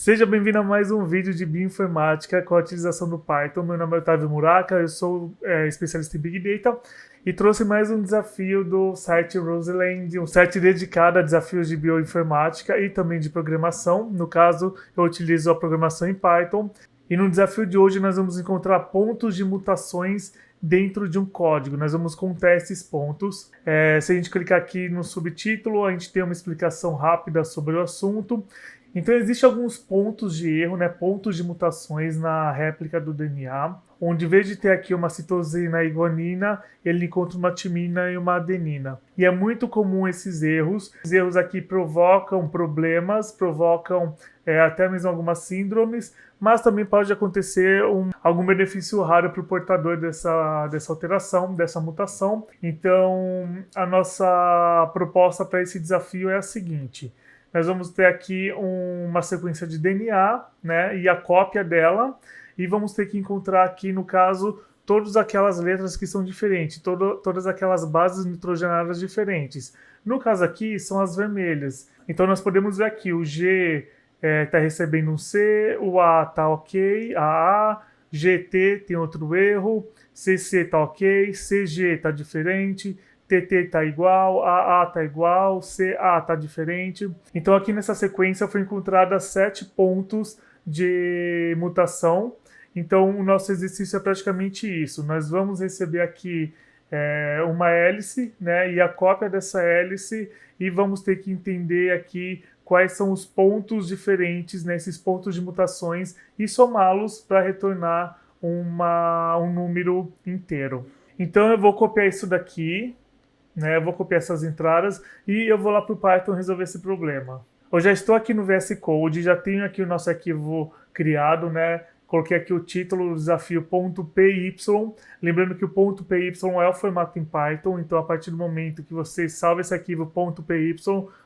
Seja bem-vindo a mais um vídeo de bioinformática com a utilização do Python. Meu nome é Otávio Muraca, eu sou especialista em Big Data e trouxe mais um desafio do site Roseland, um site dedicado a desafios de bioinformática e também de programação. No caso, eu utilizo a programação em Python. E no desafio de hoje nós vamos encontrar pontos de mutações dentro de um código. Nós vamos contar esses pontos. Se a gente clicar aqui no subtítulo, a gente tem uma explicação rápida sobre o assunto. Então existem alguns pontos de erro, pontos de mutações na réplica do DNA, onde em vez de ter aqui uma citosina e guanina, ele encontra uma timina e uma adenina. E é muito comum esses erros. Os erros aqui provocam problemas, provocam até mesmo algumas síndromes, mas também pode acontecer algum benefício raro para o portador dessa alteração, dessa mutação. Então a nossa proposta para esse desafio é a seguinte. Nós vamos ter aqui uma sequência de DNA, e a cópia dela, e vamos ter que encontrar aqui, no caso, todas aquelas letras que são diferentes, todas aquelas bases nitrogenadas diferentes. No caso aqui, são as vermelhas. Então nós podemos ver aqui, o G está recebendo um C, o A está ok, a GT tem outro erro, CC está ok, CG está diferente, TT está igual, AA está igual, CA está diferente. Então aqui nessa sequência foi encontrada 7 pontos de mutação. Então o nosso exercício é praticamente isso. Nós vamos receber aqui uma hélice, e a cópia dessa hélice, e vamos ter que entender aqui quais são os pontos diferentes, esses pontos de mutações, e somá-los para retornar um número inteiro. Então eu vou copiar isso daqui, eu vou copiar essas entradas e eu vou lá para o Python resolver esse problema. Eu já estou aqui no VS Code, já tenho aqui o nosso arquivo criado, Coloquei aqui o título do desafio .py. Lembrando que o .py é o formato em Python, então a partir do momento que você salva esse arquivo .py,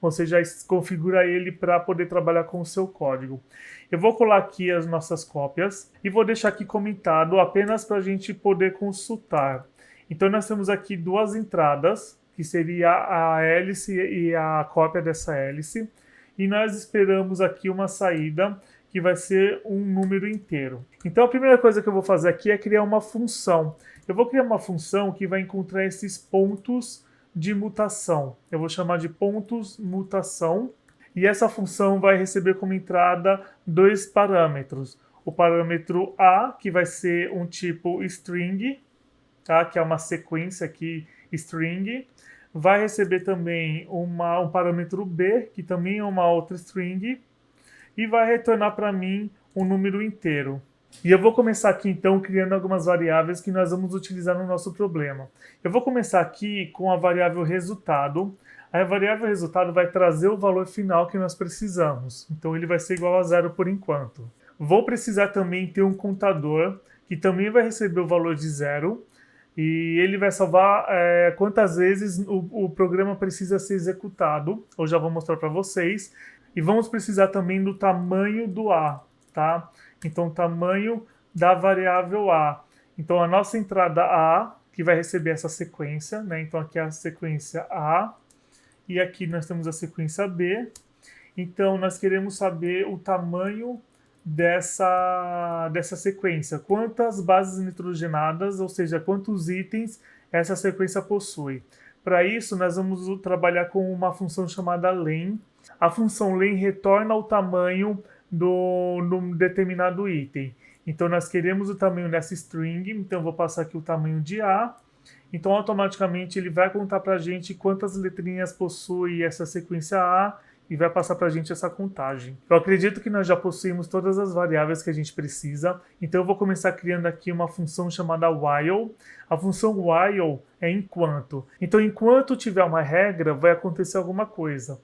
você já configura ele para poder trabalhar com o seu código. Eu vou colar aqui as nossas cópias e vou deixar aqui comentado apenas para a gente poder consultar. Então nós temos aqui duas entradas, que seria a hélice e a cópia dessa hélice. E nós esperamos aqui uma saída, que vai ser um número inteiro. Então a primeira coisa que eu vou fazer aqui é criar uma função. Eu vou criar uma função que vai encontrar esses pontos de mutação. Eu vou chamar de pontos mutação. E essa função vai receber como entrada 2 parâmetros. O parâmetro A, que vai ser um tipo string, que é uma sequência aqui, string. Vai receber também um parâmetro B, que também é uma outra string. E vai retornar para mim um número inteiro. E eu vou começar aqui então criando algumas variáveis que nós vamos utilizar no nosso problema. Eu vou começar aqui com a variável resultado. A variável resultado vai trazer o valor final que nós precisamos. Então ele vai ser igual a 0 por enquanto. Vou precisar também ter um contador que também vai receber o valor de 0. E ele vai salvar quantas vezes o programa precisa ser executado. Eu já vou mostrar para vocês. E vamos precisar também do tamanho do A, tá? Então, o tamanho da variável A. Então, a nossa entrada A, que vai receber essa sequência, Então, aqui é a sequência A. E aqui nós temos a sequência B. Então, nós queremos saber o tamanho dessa sequência. Quantas bases nitrogenadas, ou seja, quantos itens essa sequência possui. Para isso, nós vamos trabalhar com uma função chamada len. A função len retorna o tamanho do determinado item. Então, nós queremos o tamanho dessa string, então vou passar aqui o tamanho de A. Então, automaticamente, ele vai contar para a gente quantas letrinhas possui essa sequência A e vai passar para a gente essa contagem. Eu acredito que nós já possuímos todas as variáveis que a gente precisa, então eu vou começar criando aqui uma função chamada while. A função while é enquanto. Então, enquanto tiver uma regra, vai acontecer alguma coisa.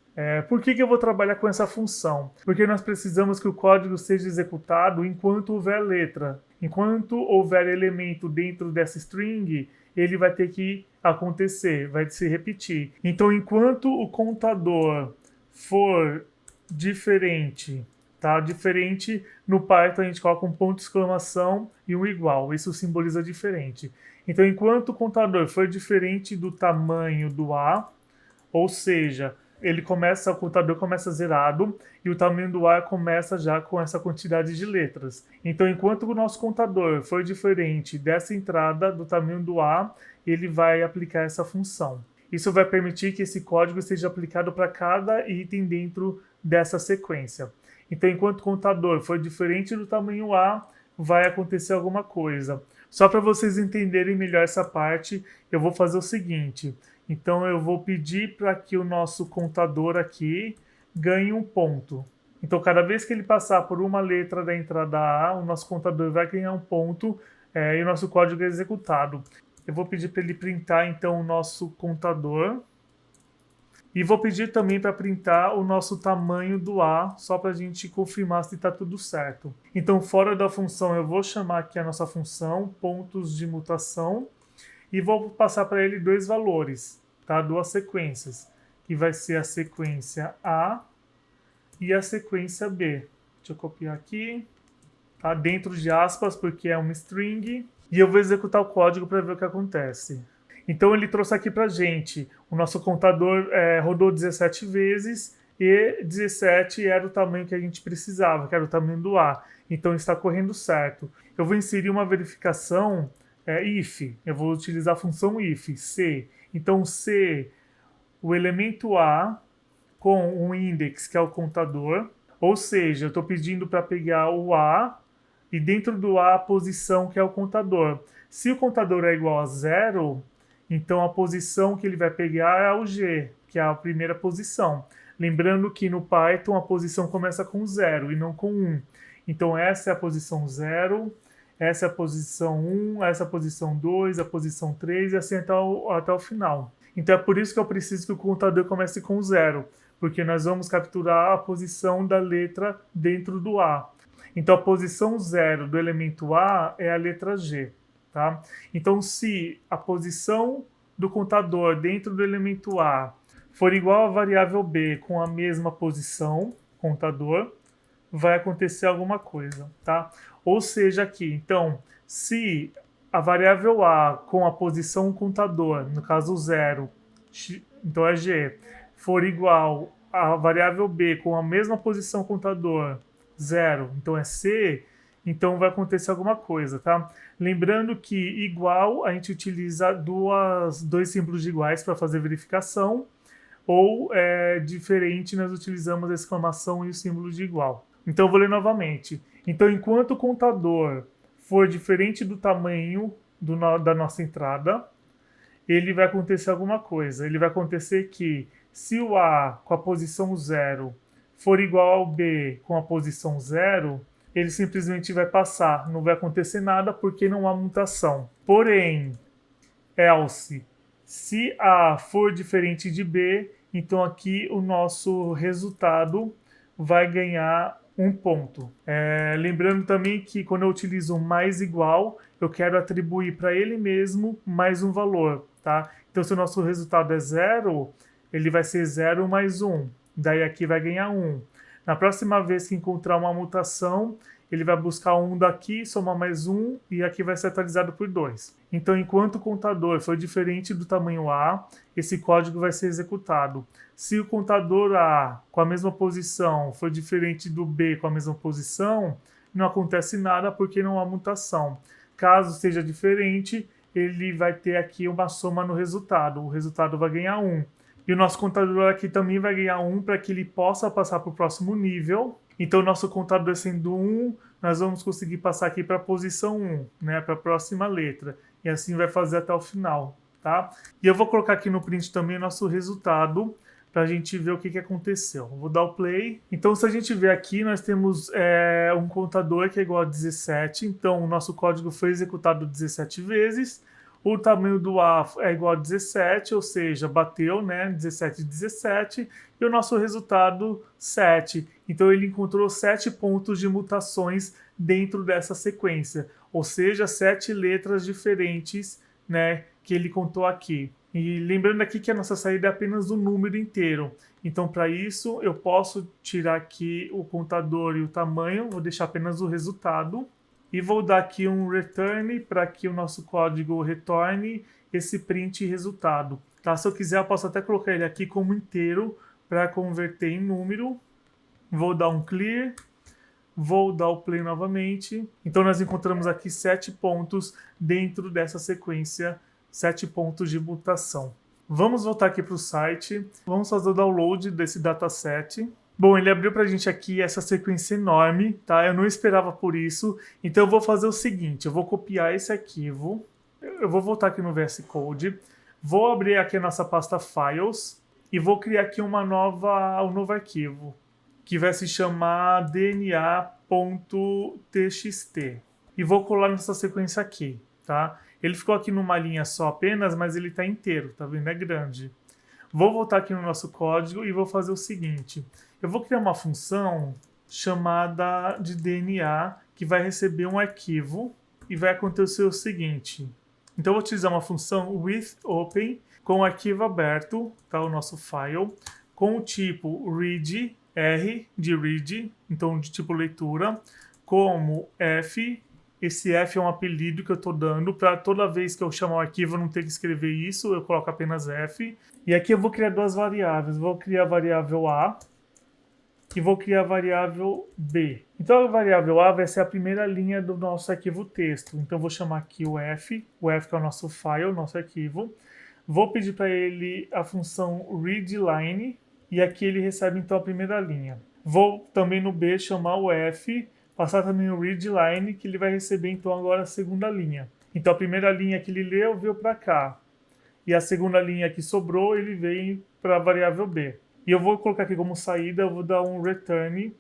Por que eu vou trabalhar com essa função? Porque nós precisamos que o código seja executado enquanto houver letra. Enquanto houver elemento dentro dessa string, ele vai ter que acontecer, vai se repetir. Então, enquanto o contador for diferente, tá? Diferente no Python a gente coloca um ponto de exclamação e um igual, isso simboliza diferente. Então, enquanto o contador for diferente do tamanho do A, ou seja, o contador começa zerado e o tamanho do A começa já com essa quantidade de letras. Então, enquanto o nosso contador for diferente dessa entrada do tamanho do A, ele vai aplicar essa função. Isso vai permitir que esse código seja aplicado para cada item dentro dessa sequência. Então, enquanto o contador for diferente do tamanho A, vai acontecer alguma coisa. Só para vocês entenderem melhor essa parte, eu vou fazer o seguinte. Então, eu vou pedir para que o nosso contador aqui ganhe um ponto. Então, cada vez que ele passar por uma letra da entrada A, o nosso contador vai ganhar um ponto e o nosso código é executado. Eu vou pedir para ele printar, então, o nosso contador. E vou pedir também para printar o nosso tamanho do A, só para a gente confirmar se está tudo certo. Então, fora da função, eu vou chamar aqui a nossa função, pontos de mutação, e vou passar para ele dois valores, tá? Duas sequências, que vai ser a sequência A e a sequência B. Deixa eu copiar aqui, tá? Dentro de aspas, porque é uma string, e eu vou executar o código para ver o que acontece. Então ele trouxe aqui para a gente, o nosso contador rodou 17 vezes e 17 era o tamanho que a gente precisava, que era o tamanho do A. Então está correndo certo. Eu vou inserir uma verificação if, eu vou utilizar a função if, se. Então se o elemento A com um index, que é o contador, ou seja, eu estou pedindo para pegar o A e dentro do A a posição, que é o contador. Se o contador é igual a 0, então a posição que ele vai pegar é o G, que é a primeira posição. Lembrando que no Python a posição começa com 0 e não com 1. Então essa é a posição 0, essa é a posição 1, essa é a posição 2, a posição 3 e assim até o final. Então é por isso que eu preciso que o contador comece com 0, porque nós vamos capturar a posição da letra dentro do A. Então a posição 0 do elemento A é a letra G. Tá? Então, se a posição do contador dentro do elemento A for igual à variável B com a mesma posição, contador, vai acontecer alguma coisa. Tá? Ou seja, aqui, então, se a variável A com a posição contador, no caso 0, então é G, for igual à variável B com a mesma posição contador, 0, então é C, então vai acontecer alguma coisa, tá? Lembrando que igual a gente utiliza dois símbolos de iguais para fazer verificação, ou diferente nós utilizamos a exclamação e o símbolo de igual. Então eu vou ler novamente. Então enquanto o contador for diferente do tamanho da nossa entrada, ele vai acontecer alguma coisa. Ele vai acontecer que se o A com a posição 0 for igual ao B com a posição 0, ele simplesmente vai passar, não vai acontecer nada porque não há mutação. Porém, else, se A for diferente de B, então aqui o nosso resultado vai ganhar um ponto. Lembrando também que quando eu utilizo mais igual, eu quero atribuir para ele mesmo mais um valor. Tá? Então se o nosso resultado é 0, ele vai ser 0 mais 1. Daí aqui vai ganhar 1. Na próxima vez que encontrar uma mutação, ele vai buscar 1 daqui, somar mais 1 e aqui vai ser atualizado por 2. Então, enquanto o contador for diferente do tamanho A, esse código vai ser executado. Se o contador A com a mesma posição for diferente do B com a mesma posição, não acontece nada porque não há mutação. Caso seja diferente, ele vai ter aqui uma soma no resultado. O resultado vai ganhar 1. E o nosso contador aqui também vai ganhar 1 para que ele possa passar para o próximo nível. Então, o nosso contador sendo 1, nós vamos conseguir passar aqui para a posição 1, né, para a próxima letra. E assim vai fazer até o final. Tá? E eu vou colocar aqui no print também o nosso resultado para a gente ver o que aconteceu. Vou dar o play. Então, se a gente ver aqui, nós temos um contador que é igual a 17. Então, o nosso código foi executado 17 vezes. O tamanho do A é igual a 17, ou seja, bateu, né? 17, 17. E o nosso resultado, 7. Então, ele encontrou 7 pontos de mutações dentro dessa sequência. Ou seja, 7 letras diferentes, né? Que ele contou aqui. E lembrando aqui que a nossa saída é apenas um número inteiro. Então, para isso, eu posso tirar aqui o contador e o tamanho. Vou deixar apenas o resultado. E vou dar aqui um return para que o nosso código retorne esse print resultado. Tá? Se eu quiser, eu posso até colocar ele aqui como inteiro para converter em número. Vou dar um clear. Vou dar o play novamente. Então nós encontramos aqui 7 pontos dentro dessa sequência, 7 pontos de mutação. Vamos voltar aqui para o site. Vamos fazer o download desse dataset. Bom, ele abriu para a gente aqui essa sequência enorme, tá? Eu não esperava por isso. Então eu vou fazer o seguinte, eu vou copiar esse arquivo. Eu vou voltar aqui no VS Code. Vou abrir aqui a nossa pasta Files e vou criar aqui um novo arquivo, que vai se chamar dna.txt. E vou colar nessa sequência aqui, tá? Ele ficou aqui numa linha só apenas, mas ele está inteiro, tá vendo? É grande. Vou voltar aqui no nosso código e vou fazer o seguinte. Eu vou criar uma função chamada de DNA, que vai receber um arquivo e vai acontecer o seguinte. Então eu vou utilizar uma função withOpen com o arquivo aberto, tá? O nosso file, com o tipo read, R de read, então de tipo leitura, como F. Esse F é um apelido que eu estou dando para toda vez que eu chamar o arquivo eu não ter que escrever isso, eu coloco apenas F. E aqui eu vou criar duas variáveis, vou criar a variável A e vou criar a variável B. Então a variável A vai ser a primeira linha do nosso arquivo texto, então eu vou chamar aqui o F que é o nosso file, o nosso arquivo. Vou pedir para ele a função readLine, e aqui ele recebe então a primeira linha. Vou também no B chamar o F, passar também o readLine, que ele vai receber então agora a segunda linha. Então a primeira linha que ele leu veio para cá. E a segunda linha que sobrou, ele veio para a variável B. E eu vou colocar aqui como saída, eu vou dar um return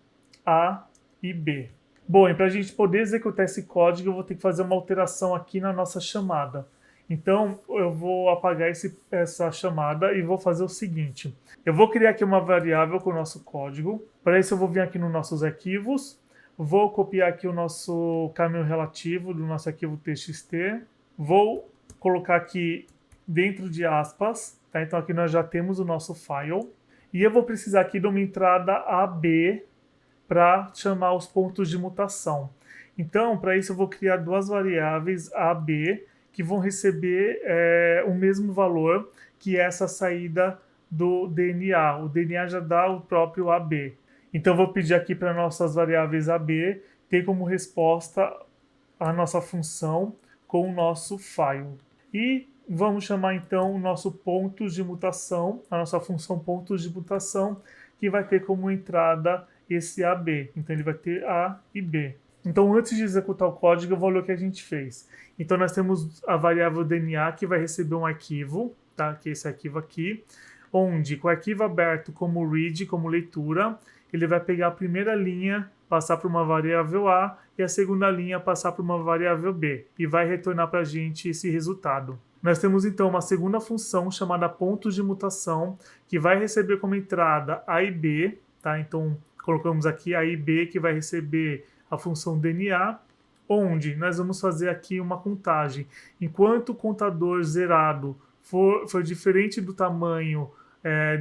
A e B. Bom, e para a gente poder executar esse código, eu vou ter que fazer uma alteração aqui na nossa chamada. Então, eu vou apagar essa chamada e vou fazer o seguinte. Eu vou criar aqui uma variável com o nosso código. Para isso, eu vou vir aqui nos nossos arquivos. Vou copiar aqui o nosso caminho relativo do nosso arquivo txt. Vou colocar aqui dentro de aspas. Tá? Então, aqui nós já temos o nosso file. E eu vou precisar aqui de uma entrada AB para chamar os pontos de mutação. Então, para isso, eu vou criar duas variáveis AB que vão receber o mesmo valor que essa saída do DNA. O DNA já dá o próprio AB. Então, eu vou pedir aqui para nossas variáveis AB ter como resposta a nossa função com o nosso file. E vamos chamar, então, o nosso pontos de mutação, a nossa função pontos de mutação, que vai ter como entrada esse AB. Então, ele vai ter A e B. Então, antes de executar o código, eu vou ler o que a gente fez. Então, nós temos a variável DNA que vai receber um arquivo, tá? Que é esse arquivo aqui, onde, com o arquivo aberto como read, como leitura, ele vai pegar a primeira linha, passar para uma variável A, e a segunda linha passar para uma variável B, e vai retornar para a gente esse resultado. Nós temos, então, uma segunda função chamada pontos de mutação, que vai receber como entrada A e B, tá? Então, colocamos aqui A e B, que vai receber a função DNA, onde nós vamos fazer aqui uma contagem. Enquanto o contador zerado for diferente do tamanho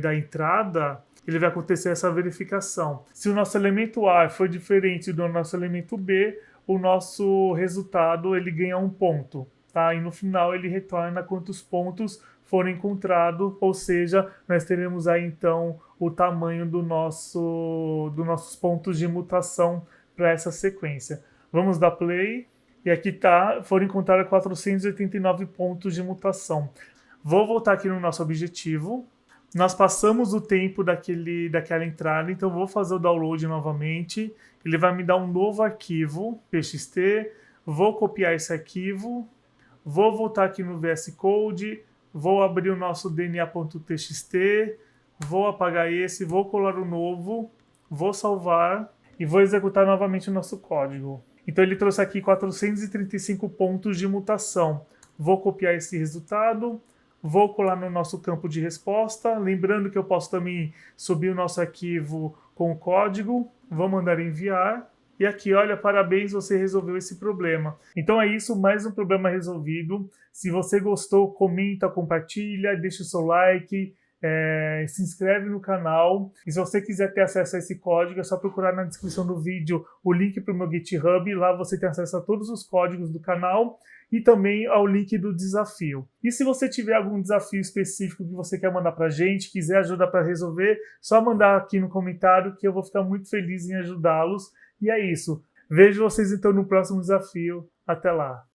da entrada, ele vai acontecer essa verificação. Se o nosso elemento A for diferente do nosso elemento B, o nosso resultado ele ganha um ponto. Tá? E no final ele retorna quantos pontos foram encontrados, ou seja, nós teremos aí então o tamanho dos nossos pontos de mutação para essa sequência. Vamos dar play. E aqui foram encontrados 489 pontos de mutação. Vou voltar aqui no nosso objetivo. Nós passamos o tempo daquela entrada, então vou fazer o download novamente. Ele vai me dar um novo arquivo, txt. Vou copiar esse arquivo. Vou voltar aqui no VS Code. Vou abrir o nosso dna.txt. Vou apagar esse, vou colar o novo. Vou salvar. E vou executar novamente o nosso código. Então ele trouxe aqui 435 pontos de mutação. Vou copiar esse resultado, vou colar no nosso campo de resposta. Lembrando que eu posso também subir o nosso arquivo com o código. Vou mandar enviar. E aqui, olha, parabéns, você resolveu esse problema. Então é isso, mais um problema resolvido. Se você gostou, comenta, compartilha, deixa o seu like. se inscreve no canal. E se você quiser ter acesso a esse código, é só procurar na descrição do vídeo o link para o meu GitHub. Lá você tem acesso a todos os códigos do canal e também ao link do desafio. E se você tiver algum desafio específico que você quer mandar pra gente, quiser ajuda para resolver, só mandar aqui no comentário que eu vou ficar muito feliz em ajudá-los. E é isso. Vejo vocês então no próximo desafio. Até lá!